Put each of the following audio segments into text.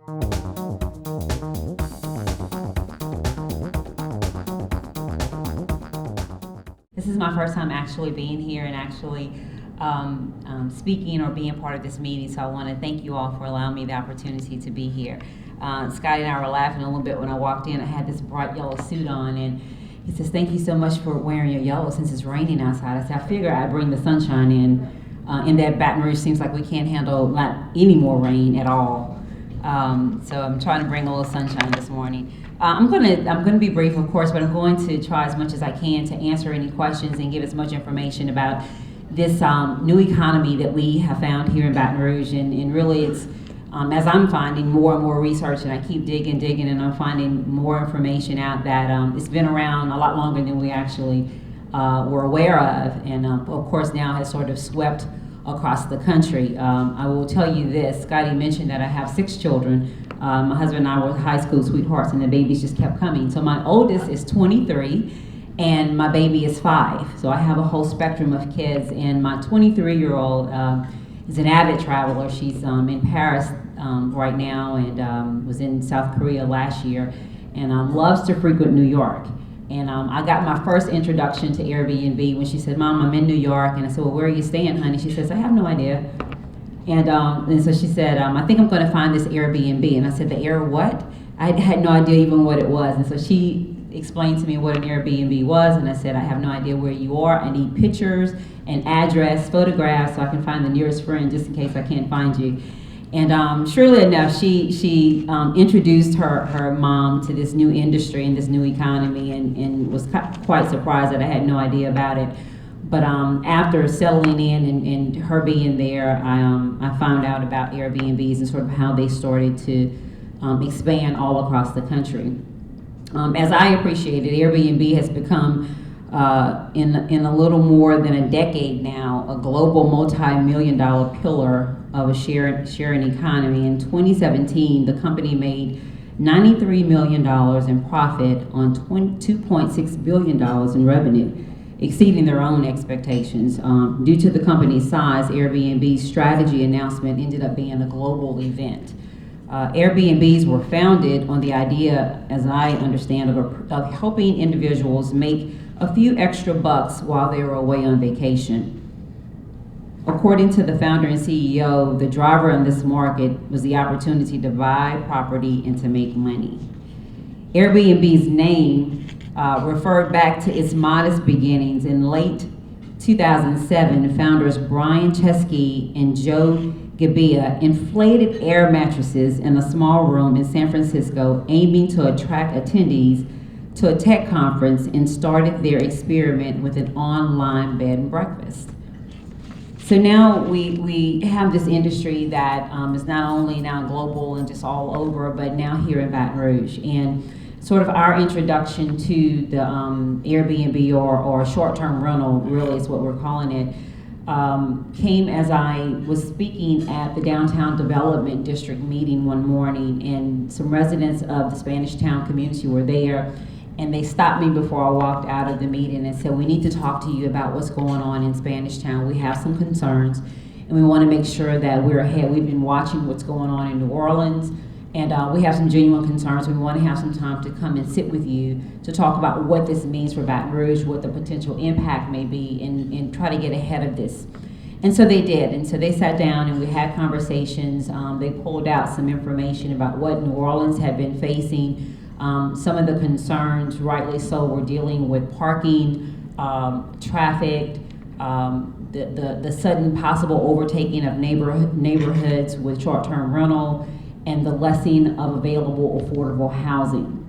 This is my first time actually being here and actually speaking or being part of this meeting, so I want to thank you all for allowing me the opportunity to be here. Scotty and I were laughing a little bit when I walked in. I had this bright yellow suit on, and he says, "Thank you so much for wearing your yellow since it's raining outside." I said, "I figure I'd bring the sunshine in that Baton Rouge seems like we can't handle not any more rain at all. So I'm trying to bring a little sunshine this morning. I'm gonna be brief, of course, but I'm going to try as much as I can to answer any questions and give as much information about this new economy that we have found here in Baton Rouge. And really it's, as I'm finding more and more research, and I keep digging, and I'm finding more information out that it's been around a lot longer than we actually were aware of, and of course now has sort of swept across the country. I will tell you this, Scotty mentioned that I have 6 children. My husband and I were high school sweethearts, and the babies just kept coming. So my oldest is 23, and my baby is 5. So I have a whole spectrum of kids, and my 23-year-old is an avid traveler. She's in Paris right now, and was in South Korea last year, and loves to frequent New York. And I got my first introduction to Airbnb when she said, "Mom, I'm in New York." And I said, "Well, where are you staying, honey?" She says, "I have no idea." And so she said, "I think I'm going to find this Airbnb." And I said, "The Air what?" I had no idea even what it was. And so she explained to me what an Airbnb was. And I said, "I have no idea where you are. I need pictures, an address, photographs, so I can find the nearest friend just in case I can't find you." And surely enough, she introduced her mom to this new industry and this new economy, and was quite surprised that I had no idea about it. But after settling in and her being there, I found out about Airbnbs and sort of how they started to expand all across the country. As I appreciate it, Airbnb has become, in a little more than a decade now, a global multi-million-dollar pillar of a sharing economy. In 2017, the company made $93 million in profit on $2.6 billion in revenue, exceeding their own expectations. Due to the company's size, Airbnb's strategy announcement ended up being a global event. Airbnbs were founded on the idea, as I understand, of helping individuals make a few extra bucks while they were away on vacation. According to the founder and CEO, the driver in this market was the opportunity to buy property and to make money. Airbnb's name referred back to its modest beginnings. In late 2007, founders Brian Chesky and Joe Gebbia inflated air mattresses in a small room in San Francisco, aiming to attract attendees to a tech conference, and started their experiment with an online bed and breakfast. So now we have this industry that is not only now global and just all over, but now here in Baton Rouge. And sort of our introduction to the Airbnb or short-term rental, really is what we're calling it, came as I was speaking at the Downtown Development District meeting one morning, and some residents of the Spanish Town community were there, and they stopped me before I walked out of the meeting and said, "We need to talk to you about what's going on in Spanish Town. We have some concerns, and we want to make sure that we're ahead. We've been watching what's going on in New Orleans, and we have some genuine concerns. We want to have some time to come and sit with you to talk about what this means for Baton Rouge, what the potential impact may be, and try to get ahead of this." And so they did. And so they sat down and we had conversations. They pulled out some information about what New Orleans had been facing. Some of the concerns, rightly so, were dealing with parking, traffic, the sudden possible overtaking of neighborhoods with short-term rental, and the lessening of available affordable housing.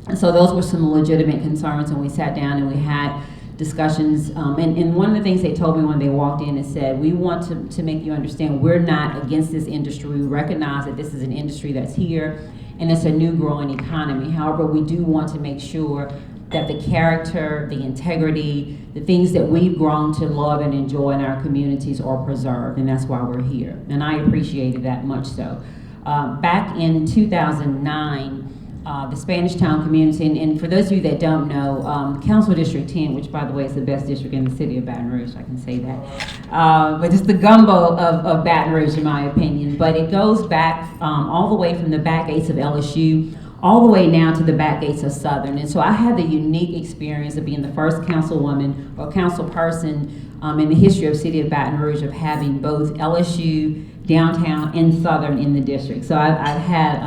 And so those were some legitimate concerns, and we sat down and we had discussions. And one of the things they told me when they walked in is said, "We want to make you understand we're not against this industry. We recognize that this is an industry that's here, and it's a new growing economy. However, we do want to make sure that the character, the integrity, the things that we've grown to love and enjoy in our communities are preserved, and that's why we're here." And I appreciated that much so. Back in 2009, the Spanish Town community. And for those of you that don't know, Council District 10, which by the way is the best district in the city of Baton Rouge, I can say that. But it's the gumbo of Baton Rouge in my opinion. But it goes back all the way from the back gates of LSU all the way now to the back gates of Southern. And so I had the unique experience of being the first councilwoman or council person in the history of city of Baton Rouge of having both LSU, downtown, and Southern in the district. So I've had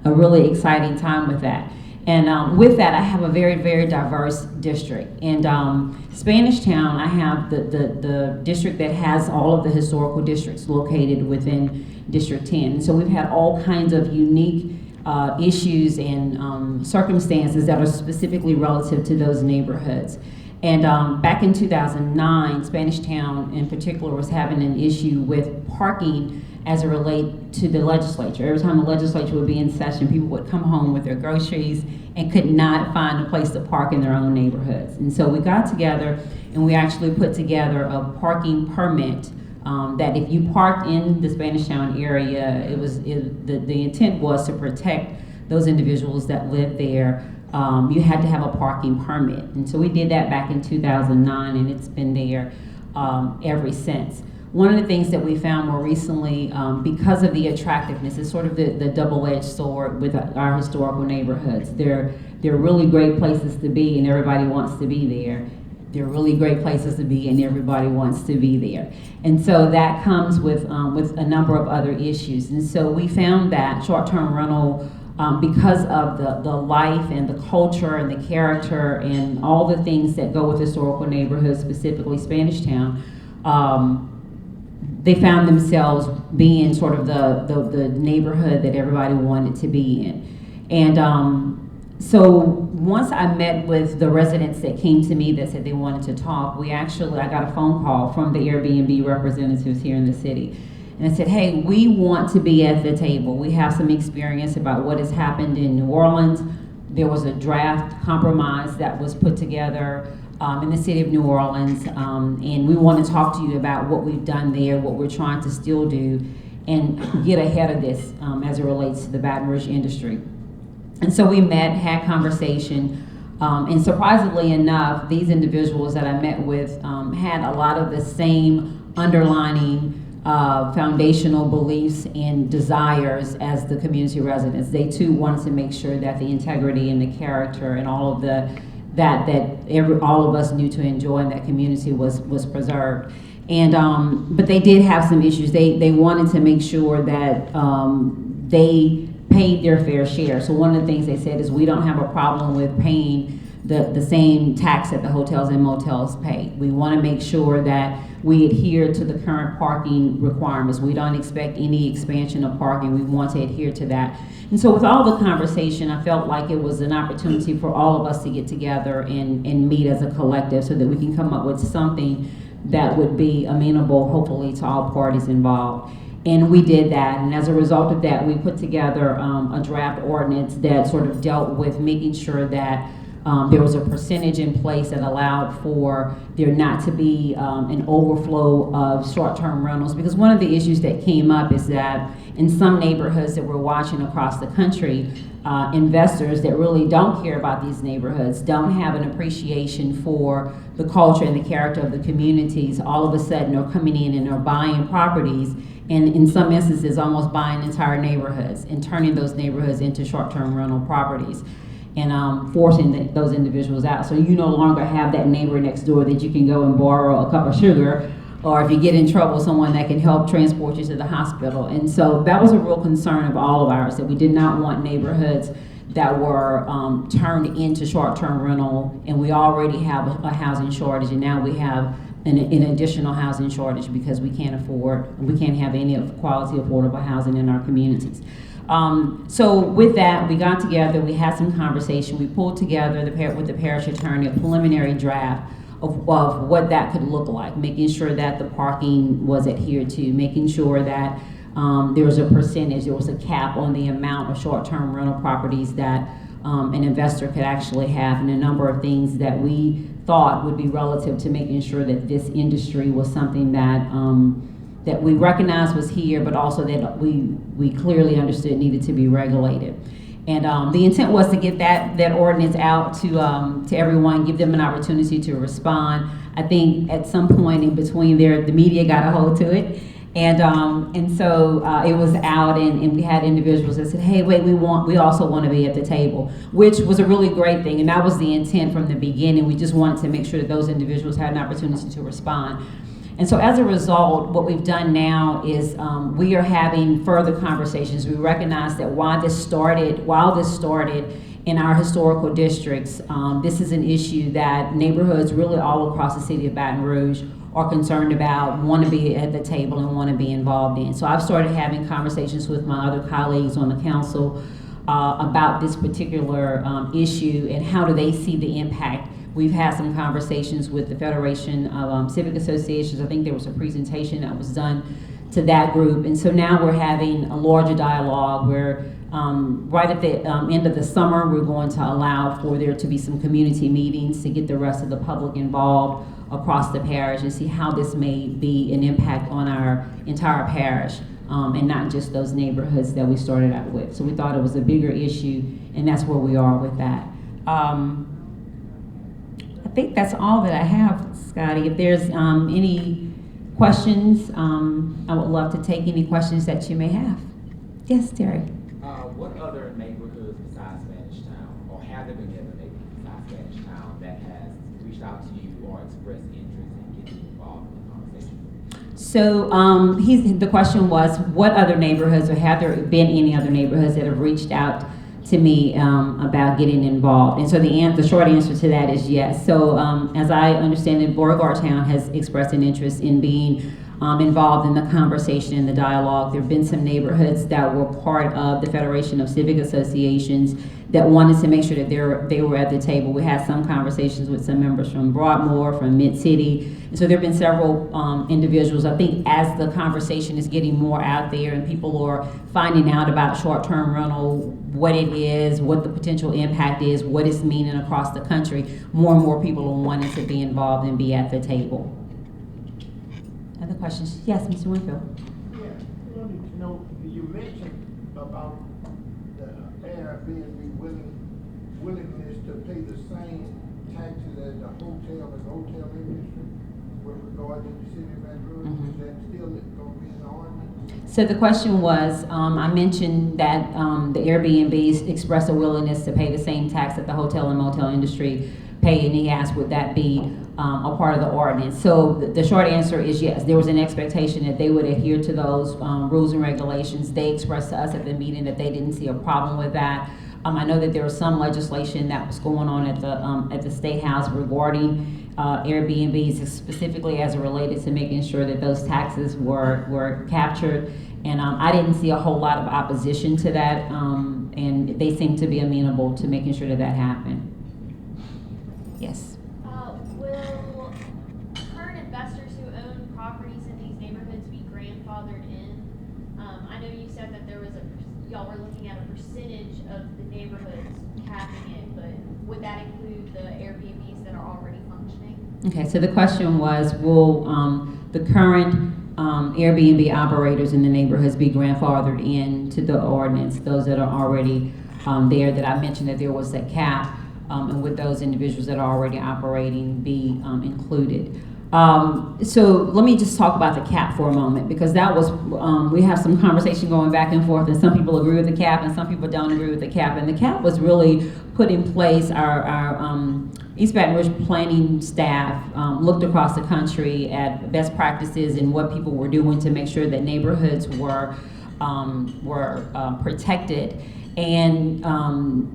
a really exciting time with that. And with that, I have a very, very diverse district. And Spanish Town, I have the district that has all of the historical districts located within District 10. And so we've had all kinds of unique issues and circumstances that are specifically relative to those neighborhoods. And back in 2009, Spanish Town in particular was having an issue with parking as it relates to the legislature. Every time the legislature would be in session, people would come home with their groceries and could not find a place to park in their own neighborhoods. And so we got together and we actually put together a parking permit that if you parked in the Spanish Town area, the intent was to protect those individuals that lived there. You had to have a parking permit. And so we did that back in 2009, and it's been there ever since. One of the things that we found more recently, because of the attractiveness, is sort of the double-edged sword with our historical neighborhoods. They're really great places to be, and everybody wants to be there. They're really great places to be, and everybody wants to be there. And so that comes with a number of other issues. And so we found that short-term rental, because of the life and the culture and the character and all the things that go with historical neighborhoods, specifically Spanish Town, they found themselves being sort of the neighborhood that everybody wanted to be in. And so once I met with the residents that came to me that said they wanted to talk, I got a phone call from the Airbnb representatives here in the city. And I said, hey, we want to be at the table. We have some experience about what has happened in New Orleans. There was a draft compromise that was put together in the city of New Orleans. And we want to talk to you about what we've done there, what we're trying to still do, and get ahead of this as it relates to the Baton Rouge industry. And so we met, had conversation, and surprisingly enough, these individuals that I met with had a lot of the same underlining foundational beliefs and desires as the community residents. They too wanted to make sure that the integrity and the character and all of all of us knew to enjoy in that community was preserved. And but they did have some issues. They wanted to make sure that they paid their fair share. So one of the things they said is we don't have a problem with paying the same tax that the hotels and motels pay. We want to make sure that we adhere to the current parking requirements. We don't expect any expansion of parking. We want to adhere to that. And so with all the conversation, I felt like it was an opportunity for all of us to get together and meet as a collective so that we can come up with something that would be amenable, hopefully, to all parties involved. And we did that, and as a result of that, we put together a draft ordinance that sort of dealt with making sure that there was a percentage in place that allowed for there not to be an overflow of short-term rentals. Because one of the issues that came up is that in some neighborhoods that we're watching across the country, investors that really don't care about these neighborhoods, don't have an appreciation for the culture and the character of the communities, all of a sudden are coming in and are buying properties, and in some instances almost buying entire neighborhoods and turning those neighborhoods into short-term rental properties and forcing those individuals out. So you no longer have that neighbor next door that you can go and borrow a cup of sugar, or if you get in trouble, someone that can help transport you to the hospital. And so that was a real concern of all of ours, that we did not want neighborhoods that were turned into short-term rental, and we already have a housing shortage, and now we have an additional housing shortage because we can't have any of quality affordable housing in our communities. So with that, we got together, we had some conversation, we pulled together with the parish attorney a preliminary draft of what that could look like, making sure that the parking was adhered to, making sure that there was a percentage, there was a cap on the amount of short-term rental properties that an investor could actually have, and a number of things that we thought would be relative to making sure that this industry was something that that we recognized was here, but also that we clearly understood needed to be regulated. And the intent was to get that ordinance out to everyone, give them an opportunity to respond. I think at some point in between there, the media got a hold to it. And so it was out, and we had individuals that said, hey, wait, we also want to be at the table, which was a really great thing. And that was the intent from the beginning. We just wanted to make sure that those individuals had an opportunity to respond. And so as a result, what we've done now is we are having further conversations. We recognize that while this started in our historical districts, this is an issue that neighborhoods really all across the city of Baton Rouge are concerned about, want to be at the table and want to be involved in. So I've started having conversations with my other colleagues on the council about this particular issue and how do they see the impact. We've had some conversations with the Federation of Civic Associations. I think there was a presentation that was done to that group. And so now we're having a larger dialogue where right at the end of the summer, we're going to allow for there to be some community meetings to get the rest of the public involved across the parish and see how this may be an impact on our entire parish and not just those neighborhoods that we started out with. So we thought it was a bigger issue, and that's where we are with that. I think that's all that I have, Scotty. If there's any questions, I would love to take any questions that you may have. Yes, Terry. What other neighborhoods besides Spanish Town, or have there been other neighborhoods besides Spanish Town that has reached out to you or expressed interest in getting involved in the conversation? So the question was, what other neighborhoods, or have there been any other neighborhoods that have reached out to me about getting involved? And so the short answer to that is yes. So as I understand it, Beauregard Town has expressed an interest in being involved in the conversation and the dialogue. There have been some neighborhoods that were part of the Federation of Civic Associations that wanted to make sure that they were at the table. We had some conversations with some members from Broadmoor, from Mid-City. And so there have been several individuals. I think as the conversation is getting more out there and people are finding out about short-term rental, what it is, what the potential impact is, what it's meaning across the country, more and more people are wanting to be involved and be at the table. Other questions? Yes, Mr. Winfield. Yeah, I wanted to know, you mentioned about the Airbnb willingness to pay the same taxes as the hotel and hotel industry with regard to the city of Baton Rouge. Mm-hmm. Is that still going to be an ordinance? So the question was, I mentioned that the Airbnbs expressed a willingness to pay the same tax that the hotel and motel industry pay, and he asked, would that be a part of the ordinance? So the short answer is yes. There was an expectation that they would adhere to those rules and regulations. They expressed to us at the meeting that they didn't see a problem with that. I know that there was some legislation that was going on at the State House regarding Airbnbs, specifically as it related to making sure that those taxes were captured. And I didn't see a whole lot of opposition to that, and they seemed to be amenable to making sure that happened. Yes. Will current investors who own properties in these neighborhoods be grandfathered in? I know you said that y'all were looking at a percentage of the neighborhoods capping it, but would that include the Airbnbs that are already functioning? Okay, so the question was, will the current Airbnb operators in the neighborhoods be grandfathered into the ordinance, those that are already there, that I mentioned that there was a cap, and would those individuals that are already operating be included? So let me just talk about the cap for a moment, because that was, we have some conversation going back and forth, and some people agree with the cap and some people don't agree with the cap. And the cap was really put in place. Our East Baton Rouge planning staff looked across the country at best practices and what people were doing to make sure that neighborhoods were protected. And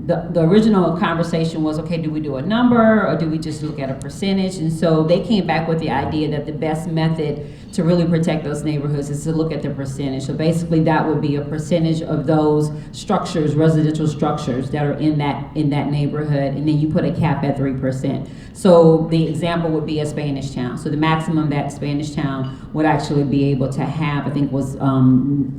the original conversation was, okay, do we do a number or do we just look at a percentage? And so they came back with the idea that the best method to really protect those neighborhoods is to look at the percentage. So basically that would be a percentage of those structures, residential structures that are in that neighborhood, and then you put a cap at 3%. So the example would be a Spanish Town. So the maximum that Spanish Town would actually be able to have, I think, was 7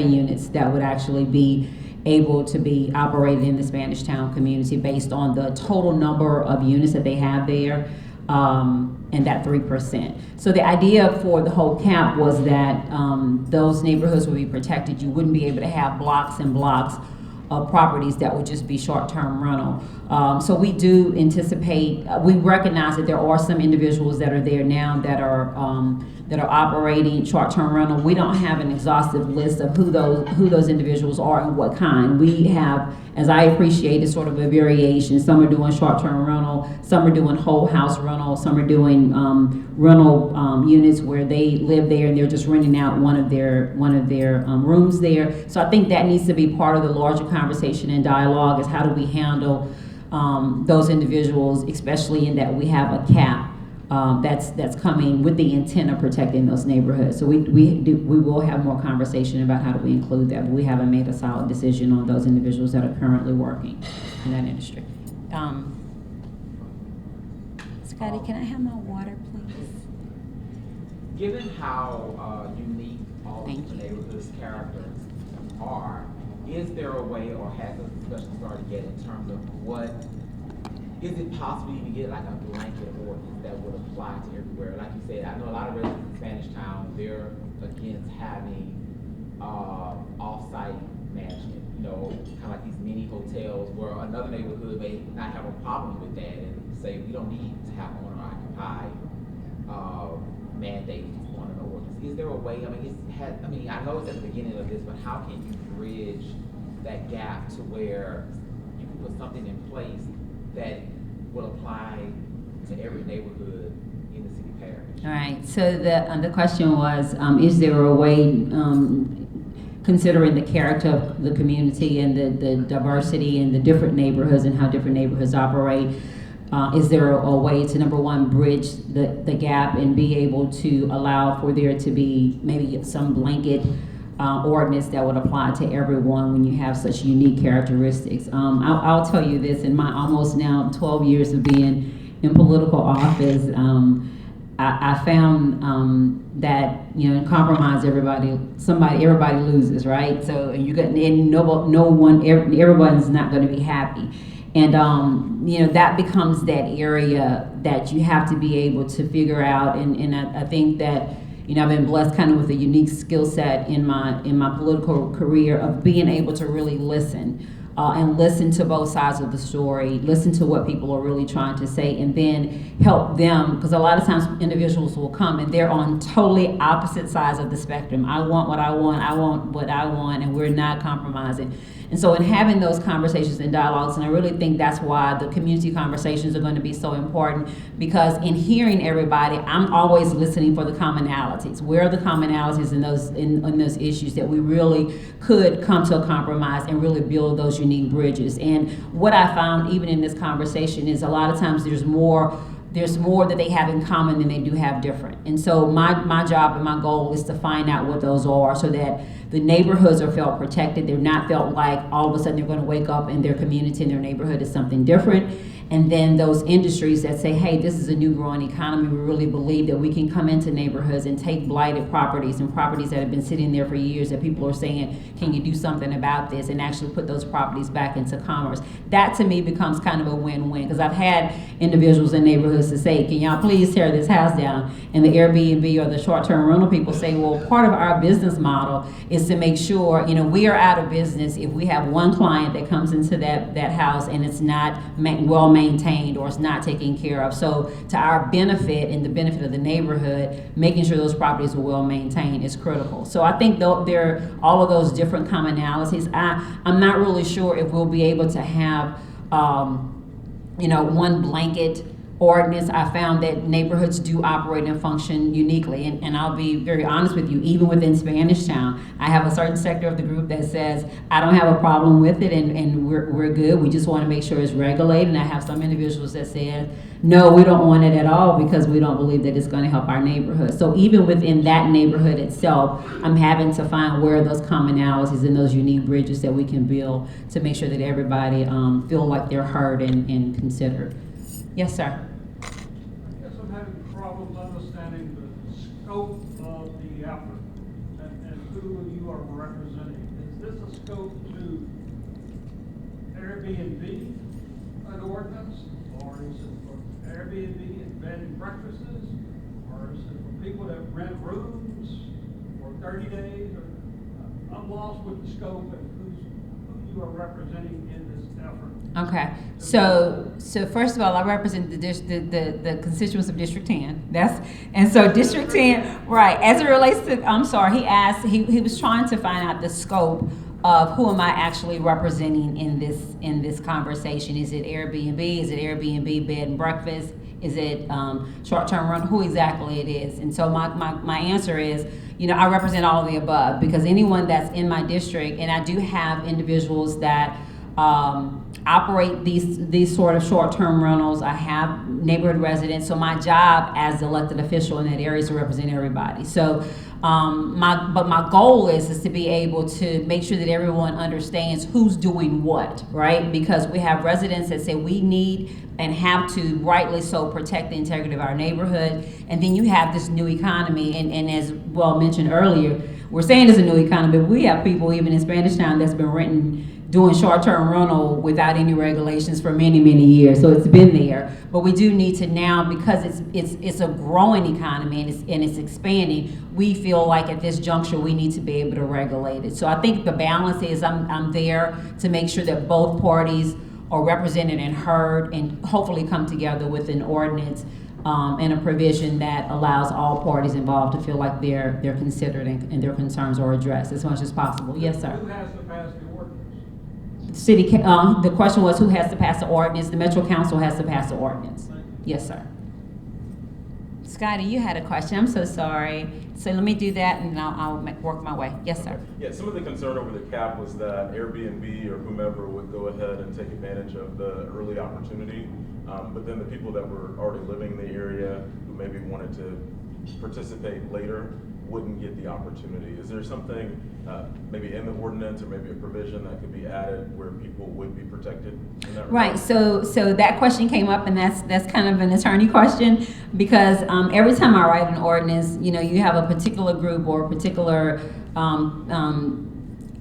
units that would actually be able to be operated in the Spanish Town community based on the total number of units that they have there. and that 3%. So the idea for the whole cap was that those neighborhoods would be protected. You wouldn't be able to have blocks and blocks of properties that would just be short-term rental. So we do anticipate, we recognize that there are some individuals that are there now that are operating short-term rental. We don't have an exhaustive list of who those individuals are and what kind. We have, as I appreciate, it's sort of a variation. Some are doing short-term rental, some are doing whole house rental, some are doing rental units where they live there and they're just renting out one of their rooms there. So I think that needs to be part of the larger conversation and dialogue, is how do we handle those individuals, especially in that we have a cap that's coming with the intent of protecting those neighborhoods. So we will have more conversation about how do we include that, but we haven't made a solid decision on those individuals that are currently working in that industry. Scotty, can I have my water, please? Given how unique all Thank the you. neighborhood's characters are, is there a way, or has the discussion started yet, in terms of what, is it possible you can get like a blanket ordinance that would apply to everywhere? Like you said, I know a lot of residents in Spanish Town, they're against having off-site management, you know, kind of like these mini hotels, where another neighborhood may not have a problem with that and say, we don't need to have owner-occupied mandate on an ordinance. Is there a way, I know it's at the beginning of this, but how can you bridge that gap to where you can put something in place that will apply to every neighborhood in the city parish? All right, so the question was, is there a way, considering the character of the community and the diversity and the different neighborhoods and how different neighborhoods operate, is there a way to, number one, bridge the gap and be able to allow for there to be maybe some blanket ordinance that would apply to everyone when you have such unique characteristics? I'll tell you this, in my almost now 12 years of being in political office, I found that, you know, in compromise, everybody loses, right? So everyone's not going to be happy. And, you know, that becomes that area that you have to be able to figure out. And I think that, you know, I've been blessed kind of with a unique skill set in my political career of being able to really listen and listen to both sides of the story, listen to what people are really trying to say, and then help them, because a lot of times individuals will come and they're on totally opposite sides of the spectrum. I want what I want, and we're not compromising. And so in having those conversations and dialogues, and I really think that's why the community conversations are going to be so important, because in hearing everybody, I'm always listening for the commonalities. Where are the commonalities in those issues that we really could come to a compromise and really build those unique bridges? And what I found even in this conversation is a lot of times there's more that they have in common than they do have different. And so my job and my goal is to find out what those are, so that the neighborhoods are felt protected. They're not felt like all of a sudden they're going to wake up and their community and their neighborhood is something different. And then those industries that say, hey, this is a new growing economy, we really believe that we can come into neighborhoods and take blighted properties and properties that have been sitting there for years that people are saying, can you do something about this, and actually put those properties back into commerce. That to me becomes kind of a win-win, because I've had individuals in neighborhoods to say, can y'all please tear this house down? And the Airbnb or the short-term rental people say, well, part of our business model is to make sure, you know, we are out of business if we have one client that comes into that house and it's not well maintained or it's not taken care of. So to our benefit and the benefit of the neighborhood, making sure those properties are well maintained is critical. So I think there are all of those different commonalities. I'm not really sure if we'll be able to have you know, one blanket ordinance. I found that neighborhoods do operate and function uniquely, and I'll be very honest with you, even within Spanish Town, I have a certain sector of the group that says, I don't have a problem with it, and we're good, we just want to make sure it's regulated. And I have some individuals that said, no, we don't want it at all because we don't believe that it's going to help our neighborhood. So even within that neighborhood itself, I'm having to find where those commonalities and those unique bridges that we can build to make sure that everybody feel like they're heard and considered. Yes, sir. I guess I'm having problems understanding the scope of the effort and who you are representing. Is this a scope to Airbnb an ordinance, or is it for Airbnb and bed and breakfasts, or is it for people that rent rooms for 30 days? Or, I'm lost with the scope and who you are representing in this effort. Okay, so first of all, I represent the constituents of District 10. And so District 10, right, as it relates to, I'm sorry, he was trying to find out the scope of who am I actually representing in this conversation. Is it Airbnb? Is it Airbnb bed and breakfast? Is it short-term run? Who exactly it is? And so my answer is, I represent all of the above, because anyone that's in my district, and I do have individuals that operate these sort of short-term rentals. I have neighborhood residents, so my job as the elected official in that area is to represent everybody. So my goal is to be able to make sure that everyone understands who's doing what, right? Because we have residents that say we need and have to, rightly so, protect the integrity of our neighborhood. And then you have this new economy, and as well mentioned earlier, we're saying it's a new economy, but we have people even in Spanish Town that's been doing short-term rental without any regulations for many, many years. So it's been there, but we do need to now, because it's a growing economy and it's expanding. We feel like at this juncture we need to be able to regulate it. So I think the balance is I'm there to make sure that both parties are represented and heard, and hopefully come together with an ordinance and a provision that allows all parties involved to feel like they're considered and their concerns are addressed as much as possible. Yes, sir. Who has to pass the ordinance? The question was who has to pass the ordinance. The Metro Council has to pass the ordinance. Yes, sir. Scotty, you had a question. I'm so sorry. So let me do that, and I'll work my way. Yes, sir. Yeah, some of the concern over the cap was that Airbnb or whomever would go ahead and take advantage of the early opportunity, but then the people that were already living in the area who maybe wanted to participate later wouldn't get the opportunity. Is there something maybe in the ordinance or maybe a provision that could be added where people would be protected in that regard? Right. So that question came up, and that's kind of an attorney question, because every time I write an ordinance, you have a particular group or a particular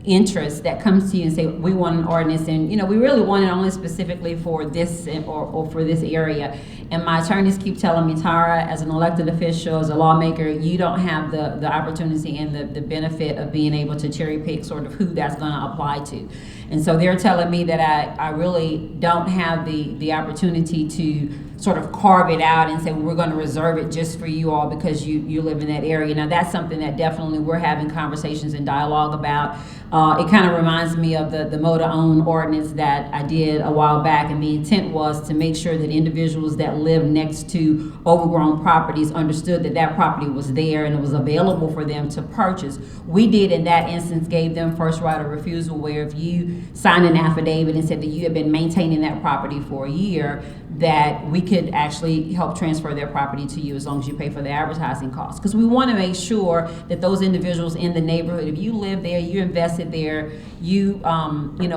interest that comes to you and say, we want an ordinance, and we really want it only specifically for this or for this area. And my attorneys keep telling me, Tara, as an elected official, as a lawmaker, you don't have the opportunity and the benefit of being able to cherry pick sort of who that's going to apply to. And so they're telling me that I really don't have the opportunity to sort of carve it out and say, well, we're going to reserve it just for you all because you live in that area. Now, that's something that definitely we're having conversations and dialogue about. It kind of reminds me of the motor-owned ordinance that I did a while back, and the intent was to make sure that individuals that live next to overgrown properties understood that property was there and it was available for them to purchase. We did, in that instance, gave them first right of refusal, where if you signed an affidavit and said that you had been maintaining that property for a year, that we could actually help transfer their property to you as long as you pay for the advertising costs. Because we want to make sure that those individuals in the neighborhood, if you live there, you invested there, you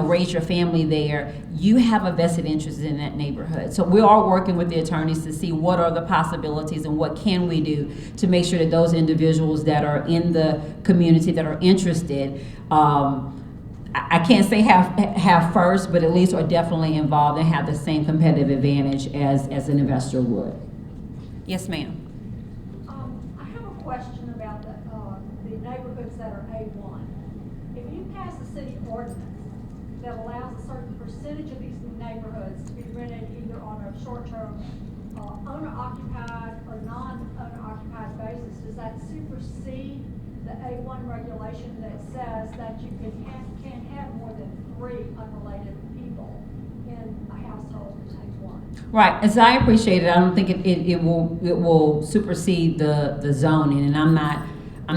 raise your family there, you have a vested interest in that neighborhood. So we are working with the attorneys to see what are the possibilities and what can we do to make sure that those individuals that are in the community that are interested, I can't say have first, but at least are definitely involved and have the same competitive advantage as an investor would. Yes, ma'am. I have a question about the neighborhoods that are A1. If you pass a city ordinance that allows a certain percentage of these neighborhoods to be rented either on a short-term owner-occupied or non-owner-occupied basis, does that supersede the A1 regulation that says that you can't have more than 3 unrelated people in a household in A1? Right, as I appreciate it, I don't think it will supersede the zoning, and I'm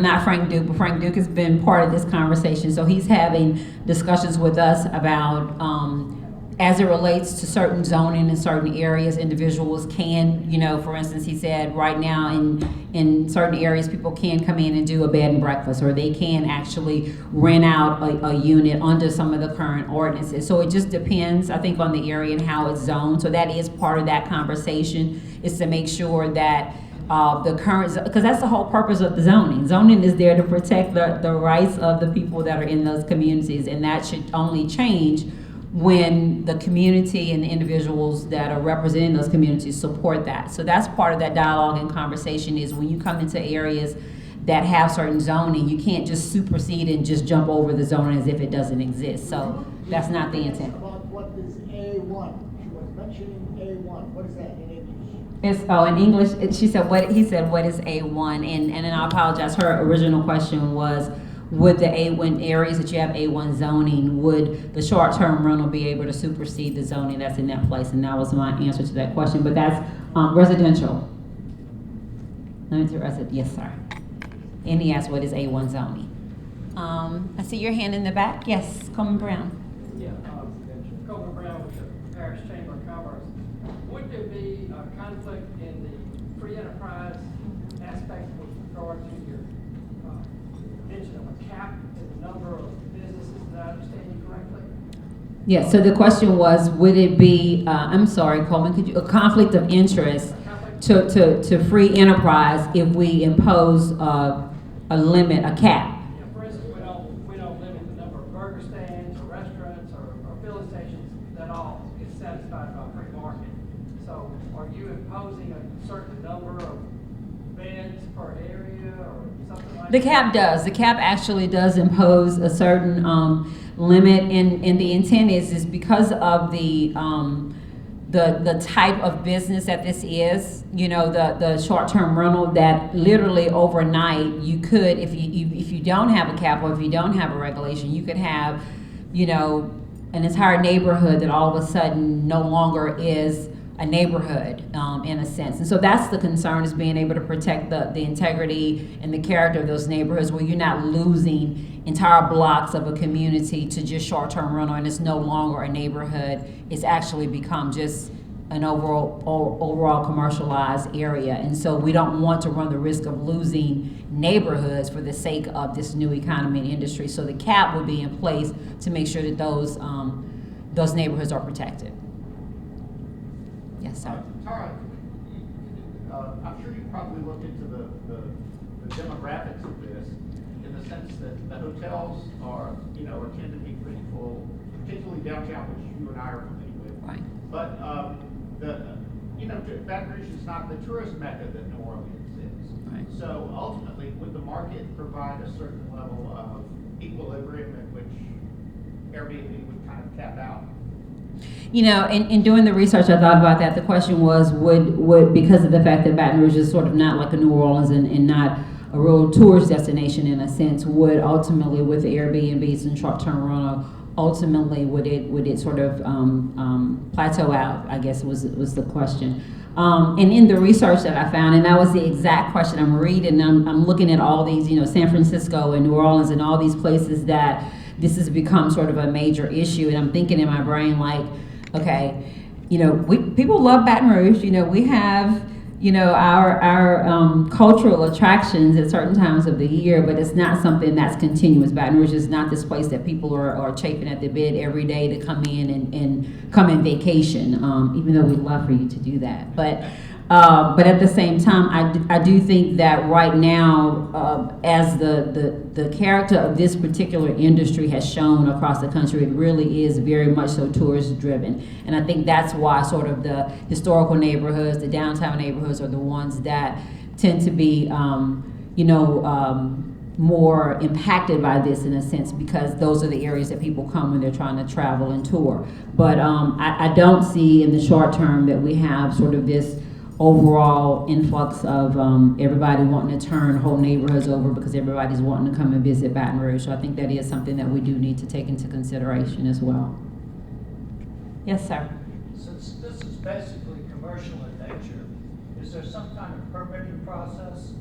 not Frank Duke, but Frank Duke has been part of this conversation, so he's having discussions with us about as it relates to certain zoning in certain areas, individuals can, for instance, he said right now in certain areas, people can come in and do a bed and breakfast, or they can actually rent out a unit under some of the current ordinances. So it just depends, I think, on the area and how it's zoned. So that is part of that conversation, is to make sure that the current, because that's the whole purpose of the zoning. Zoning is there to protect the rights of the people that are in those communities, and that should only change when the community and the individuals that are representing those communities support that. So that's part of that dialogue and conversation, is when you come into areas that have certain zoning, you can't just supersede and just jump over the zoning as if it doesn't exist. So that's not the intent. About what is A1? She was mentioning A1. What is that in English? In English, she said, what is A1? And then I apologize, her original question was, would the A1 areas that you have A1 zoning, would the short-term rental be able to supersede the zoning that's in that place? And that was my answer to that question, but that's residential. Limited resident, yes, sir. And he asked, what is A1 zoning? I see your hand in the back. Yes, Coleman Brown. Yeah, Coleman Brown with the Parish Chamber of Commerce. Would there be a conflict in the free enterprise aspect with regard to your mention of a cap in the number of businesses? Did I understand you correctly? Yeah, so the question was, would it be, I'm sorry, Coleman, could you, a conflict of interest to free enterprise if we impose a limit, a cap? Yeah, for instance, we don't limit the number of burger stands or restaurants or filling stations that all get satisfied by free market. So are you imposing a certain number of beds per area or something like that? The cap does. The cap actually does impose a certain limit, and the intent is because of the type of business that this is, you know, the short-term rental, that literally overnight you could, if you don't have a cap or if you don't have a regulation, you could have, you know, an entire neighborhood that all of a sudden no longer is a neighborhood, in a sense. And so that's the concern, is being able to protect the integrity and the character of those neighborhoods, where you're not losing entire blocks of a community to just short-term rental, and it's no longer a neighborhood. It's actually become just an overall commercialized area. And so we don't want to run the risk of losing neighborhoods for the sake of this new economy and industry. So the cap would be in place to make sure that those neighborhoods are protected. Yes, sir. Tara, I'm sure you probably looked into the demographics of this, in the sense that the hotels are tend to be pretty full, particularly downtown, which you and I are familiar with. Right. But Baton Rouge is not the tourist mecca that New Orleans is. Right. So ultimately, would the market provide a certain level of equilibrium at which Airbnb would kind of cap out? You know, in doing the research, I thought about that. The question was, would because of the fact that Baton Rouge is sort of not like a New Orleans and not a real tourist destination in a sense, would ultimately, with the Airbnbs and short-term rental, ultimately would it sort of plateau out, I guess was the question. And in the research that I found, and that was the exact question I'm reading, I'm looking at all these, San Francisco and New Orleans and all these places that this has become sort of a major issue, and I'm thinking in my brain like, okay, people love Baton Rouge. We have, our cultural attractions at certain times of the year, but it's not something that's continuous. Baton Rouge is not this place that people are chafing at the bit every day to come in and come in vacation, even though we'd love for you to do that. But at the same time, I do think that right now, as the character of this particular industry has shown across the country, it really is very much so tourist driven. And I think that's why sort of the historical neighborhoods, the downtown neighborhoods, are the ones that tend to be, more impacted by this in a sense, because those are the areas that people come when they're trying to travel and tour. But I don't see in the short term that we have sort of this overall influx of everybody wanting to turn whole neighborhoods over because everybody's wanting to come and visit Baton Rouge. So I think that is something that we do need to take into consideration as well. Yes, sir. Since this is basically commercial in nature, is there some kind of permitting process?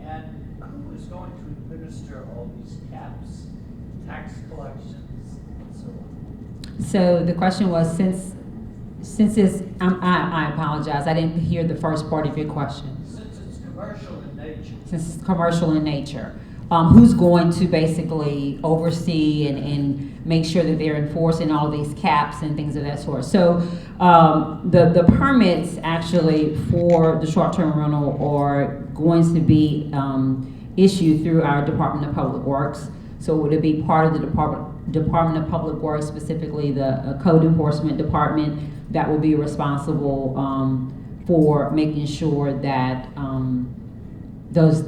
And who is going to administer all these caps, tax collections, and so on? So the question was, since it's, I apologize, I didn't hear the first part of your question. Since it's commercial in nature. Since it's commercial in nature, who's going to basically oversee and make sure that they're enforcing all these caps and things of that sort? So the permits actually for the short-term rental are going to be issued through our Department of Public Works. So would it be part of the Department Department of Public Works, specifically the Code Enforcement Department, that will be responsible for making sure that those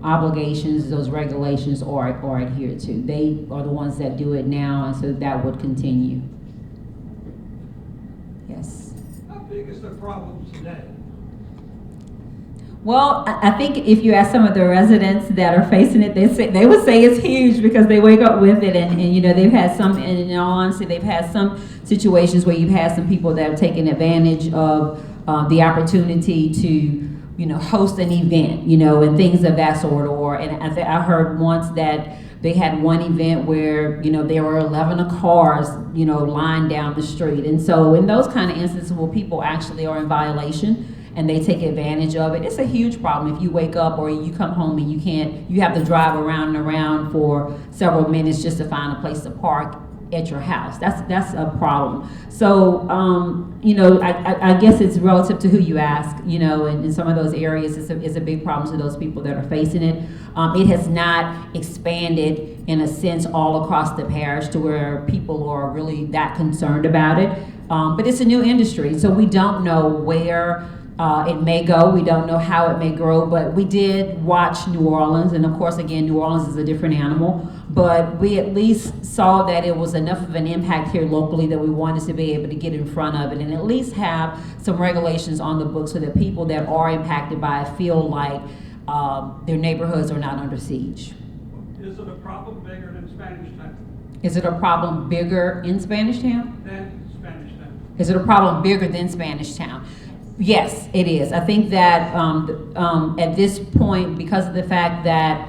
obligations, those regulations are adhered to. They are the ones that do it now, and so that would continue. Yes. How big is the problem today? Well, I think if you ask some of the residents that are facing it, they would say it's huge because they wake up with it, and you know, they've had some, and in all honesty, they've had some situations where you've had some people that have taken advantage of the opportunity to, you know, host an event, you know, and things of that sort. And I heard once that they had one event where, you know, there were 11 cars, you know, lined down the street. And so in those kind of instances where people actually are in violation and they take advantage of it, it's a huge problem if you wake up or you come home and you have to drive around and around for several minutes just to find a place to park at your house. That's a problem. So, you know, I guess it's relative to who you ask, you know, and in some of those areas it's a big problem to those people that are facing it. It has not expanded in a sense all across the parish to where people are really that concerned about it. But it's a new industry, so we don't know where it may go. We don't know how it may grow, but we did watch New Orleans, and of course, again, New Orleans is a different animal, but we at least saw that it was enough of an impact here locally that we wanted to be able to get in front of it and at least have some regulations on the books so that people that are impacted by it feel like their neighborhoods are not under siege. Is it a problem bigger than Spanish Town? Is it a problem bigger in Spanish Town? Than Spanish Town? Is it a problem bigger than Spanish Town? Yes, it is. I think that at this point, because of the fact that,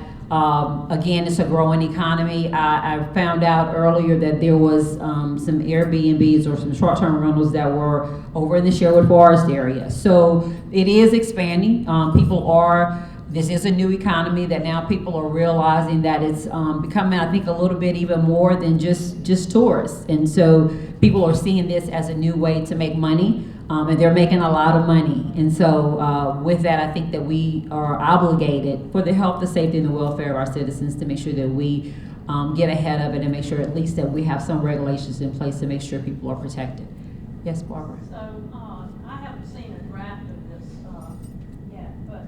again, it's a growing economy, I found out earlier that there was some Airbnbs or some short-term rentals that were over in the Sherwood Forest area. So it is expanding. This is a new economy that now people are realizing that it's becoming, I think, a little bit even more than just tourists. And so people are seeing this as a new way to make money. And they're making a lot of money. And so with that, I think that we are obligated for the health, the safety, and the welfare of our citizens to make sure that we get ahead of it and make sure at least that we have some regulations in place to make sure people are protected. Yes, Barbara? So, I haven't seen a draft of this yet, but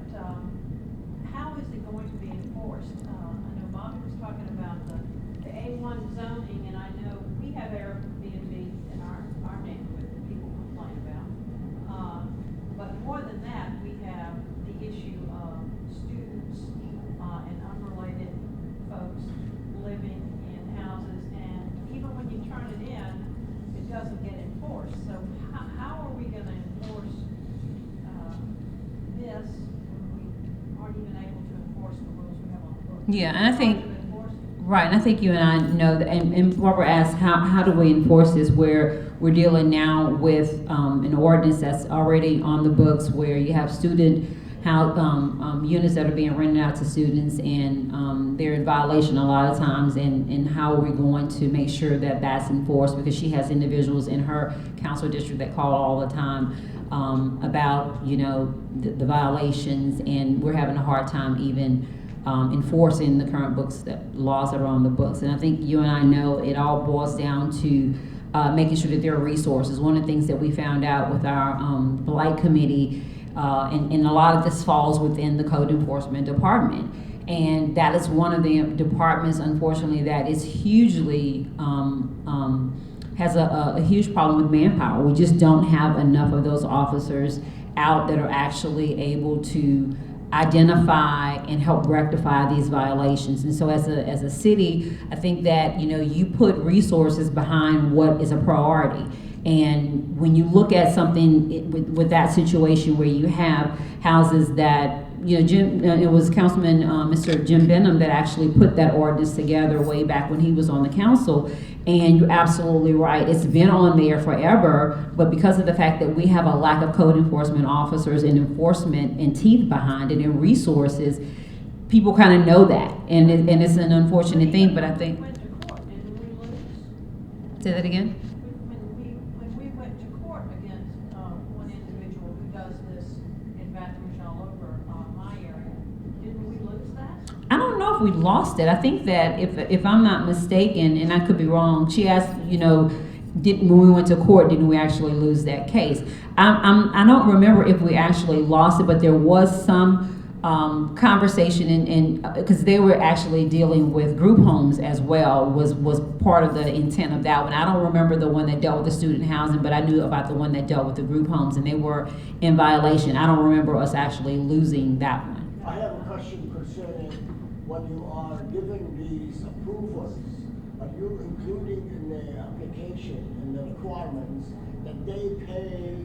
how is it going to be enforced? I know Bobby was talking about the A1 zoning, and I know we have Airbnb in our neighborhood that people complain about. But more than that, we have the issue of students and unrelated folks living in houses, and even when you turn it in, it doesn't get enforced. So how are we going to enforce this when we aren't even able to enforce the rules we have on the books? Yeah, and I think, right, and I think you and I know that, and Barbara asked, how do we enforce this, where we're dealing now with an ordinance that's already on the books where you have student units that are being rented out to students, and they're in violation a lot of times, and how are we going to make sure that that's enforced, because she has individuals in her council district that call all the time about, you know, the violations, and we're having a hard time even enforcing the current laws that are on the books. And I think you and I know it all boils down to making sure that there are resources. One of the things that we found out with our blight committee, and a lot of this falls within the Code Enforcement Department, and that is one of the departments, unfortunately, that is hugely has a huge problem with manpower. We just don't have enough of those officers out that are actually able to identify and help rectify these violations. And so as a city, I think that, you know, you put resources behind what is a priority. And when you look at something with that situation where you have houses that, you know, it was Councilman Mr. Jim Benham that actually put that ordinance together way back when he was on the council. And you're absolutely right. It's been on there forever, but because of the fact that we have a lack of code enforcement officers and enforcement and teeth behind it and resources, people kind of know that. And it's an unfortunate thing, but I think... Went to court, didn't we lose? Say that again? When we went to court against one individual who does this in Baton Rouge all over my area, didn't we lose that? I don't know if if we lost it. I think that if I'm not mistaken, and I could be wrong, she asked, when we went to court, didn't we actually lose that case? I don't remember if we actually lost it, but there was some conversation and because they were actually dealing with group homes as well, was part of the intent of that one. I don't remember the one that dealt with the student housing, but I knew about the one that dealt with the group homes, and they were in violation. I don't remember us actually losing that one. I have a question concerning when you are giving these approvals, are you including in the application and the requirements that they pay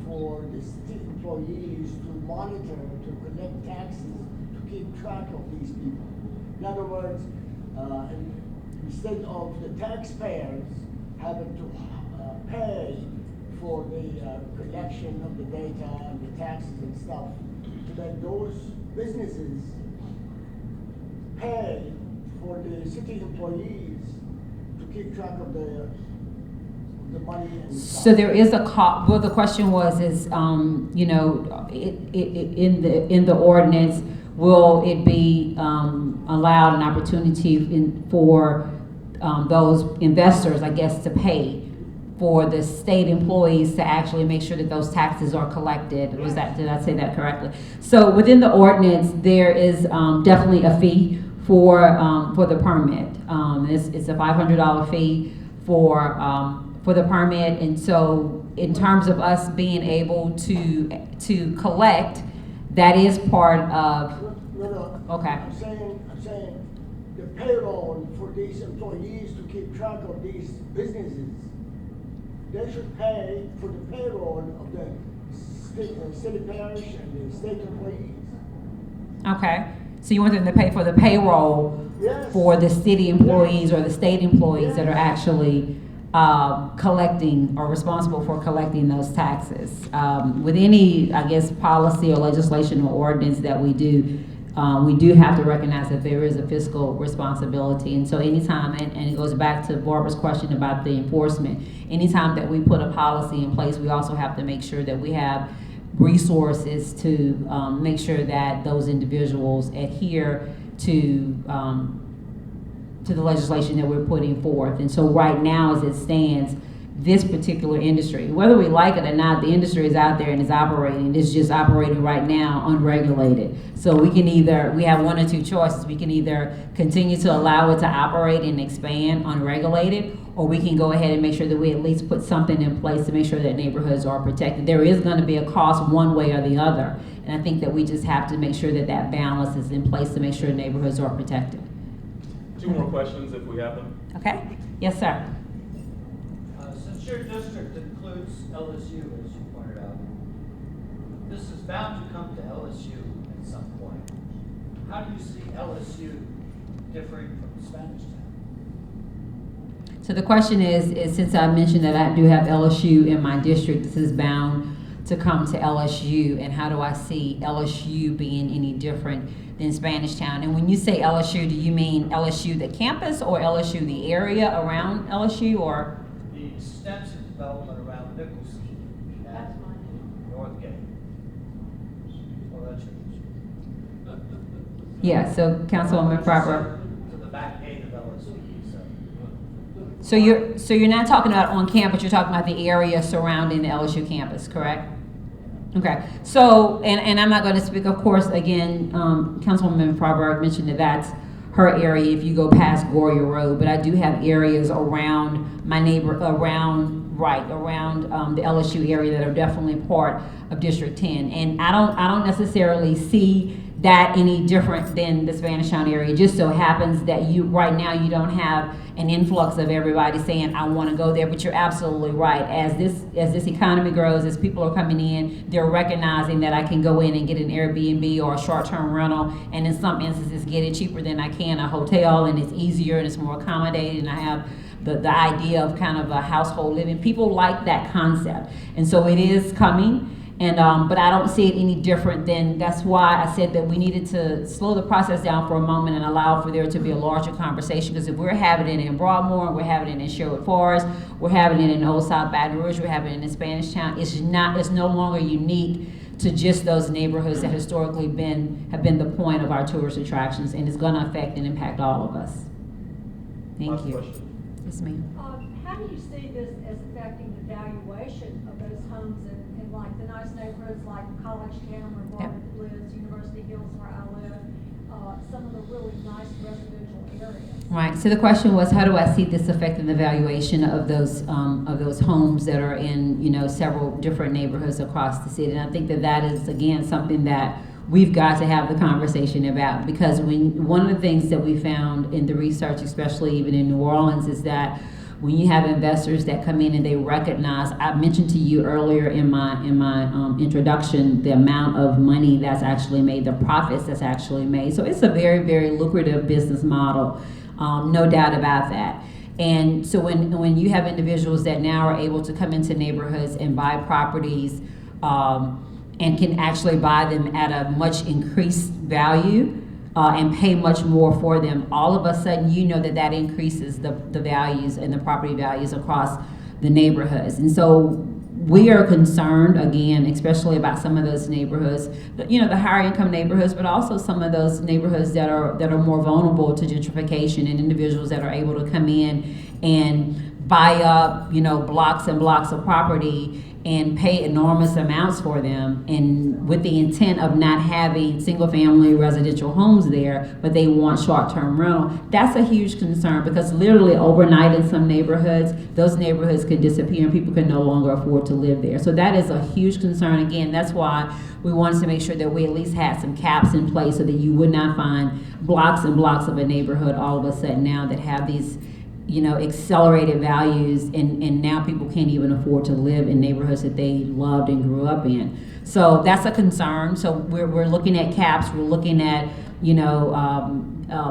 for the city employees to monitor, to collect taxes, to keep track of these people? In other words, instead of the taxpayers having to pay for the collection of the data and the taxes and stuff, that those businesses pay for the city employees to keep track of the money and stuff. So there is a cost. Well, the question was, in the ordinance, will it be allowed an opportunity for those investors, I guess, to pay for the state employees to actually make sure that those taxes are collected? Did I say that correctly? So within the ordinance, there is definitely a fee for the permit. It's a $500 fee for the permit, and so in terms of us being able to collect, that is part of. No. Okay. I'm saying the payroll for these employees to keep track of these businesses. They should pay for the payroll of the city-parish and the state employees. Okay. So you want them to pay for the payroll for the city employees or the state employees that are actually collecting or responsible for collecting those taxes. With any, I guess, policy or legislation or ordinance that we do have to recognize that there is a fiscal responsibility. And so anytime, and it goes back to Barbara's question about the enforcement, anytime that we put a policy in place, we also have to make sure that we have resources to make sure that those individuals adhere to the legislation that we're putting forth. And so right now, as it stands, this particular industry, whether we like it or not, the industry is out there and is operating. It's just operating right now unregulated. So we have one or two choices. We can either continue to allow it to operate and expand unregulated, or we can go ahead and make sure that we at least put something in place to make sure that neighborhoods are protected. There is going to be a cost one way or the other. And I think that we just have to make sure that that balance is in place to make sure neighborhoods are protected. Two more questions if we have them. Okay? Yes, sir. Since your district includes LSU, as you pointed out, this is bound to come to LSU at some point. How do you see LSU differing from Spanish Town? So the question is since I mentioned that I do have LSU in my district, this is bound to come to LSU, and how do I see LSU being any different than Spanish Town? And when you say LSU, do you mean LSU the campus or LSU the area around LSU, or? The extensive development around Nichols and Northgate. Well, that's your Yeah, so Councilwoman Freiberg. to the back gate of LSU. So you're not talking about on campus, you're talking about the area surrounding the LSU campus, correct? Okay, so, and I'm not going to speak, of course, again, Councilwoman Freiberg mentioned that that's her area if you go past Goria Road, but I do have areas around my around the LSU area that are definitely part of District 10. And I don't necessarily see that any different than the Spanish Town area. It just so happens that right now you don't have an influx of everybody saying, I want to go there, but you're absolutely right. As this economy grows, as people are coming in, they're recognizing that I can go in and get an Airbnb or a short-term rental, and in some instances get it cheaper than I can a hotel, and it's easier and it's more accommodated, and I have the idea of kind of a household living. People like that concept, and so it is coming. And but I don't see it any different than, that's why I said that we needed to slow the process down for a moment and allow for there to be a larger conversation. Because if we're having it in Broadmoor, we're having it in Sherwood Forest, we're having it in Old South Baton Rouge, we're having it in Spanish Town, it's no longer unique to just those neighborhoods that historically have been the point of our tourist attractions, and it's going to affect and impact all of us. Thank Last you. question. Yes, ma'am. How do you see this as affecting the valuation of those homes in like the nice neighborhoods like College Town where Margaret lives, University Hills where I live, some of the really nice residential areas? Right. So the question was, how do I see this affecting the valuation of those homes that are in, you know, several different neighborhoods across the city? And I think that is again something that we've got to have the conversation about, because one of the things that we found in the research, especially even in New Orleans, is that when you have investors that come in and they recognize, I mentioned to you earlier in my introduction, the amount of money that's actually made, the profits that's actually made. So it's a very, very lucrative business model, no doubt about that. And so when you have individuals that now are able to come into neighborhoods and buy properties, and can actually buy them at a much increased value, and pay much more for them, all of a sudden you know that increases the values and the property values across the neighborhoods. And so we are concerned, again, especially about some of those neighborhoods, you know, the higher income neighborhoods, but also some of those neighborhoods that are more vulnerable to gentrification, and individuals that are able to come in and buy up, you know, blocks and blocks of property and pay enormous amounts for them, and with the intent of not having single-family residential homes there, but they want short-term rental. That's a huge concern, because literally overnight in some neighborhoods, those neighborhoods could disappear and people can no longer afford to live there. So that is a huge concern. Again, that's why we wanted to make sure that we at least had some caps in place so that you would not find blocks and blocks of a neighborhood all of a sudden now that have these, you know, accelerated values, and now people can't even afford to live in neighborhoods that they loved and grew up in. So that's a concern. So we're looking at caps. We're looking at, you know,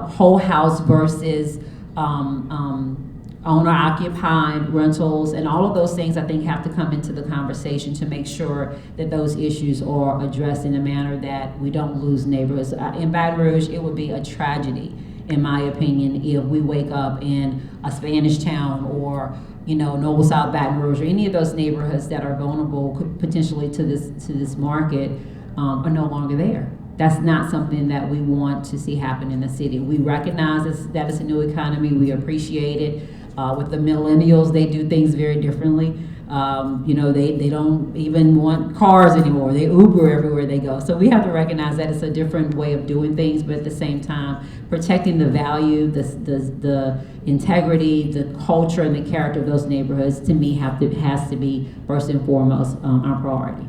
whole house versus owner-occupied rentals, and all of those things I think have to come into the conversation to make sure that those issues are addressed in a manner that we don't lose neighborhoods. In Baton Rouge, it would be a tragedy, in my opinion, if we wake up in a Spanish Town or, you know, Noble South Baton Rouge or any of those neighborhoods that are vulnerable potentially to this market are no longer there. That's not something that we want to see happen in the city. We recognize that it's a new economy. We appreciate it. With the millennials, they do things very differently. You know, they don't even want cars anymore. They Uber everywhere they go. So we have to recognize that it's a different way of doing things, but at the same time, protecting the value, the integrity, the culture, and the character of those neighborhoods, to me, has to be first and foremost our priority.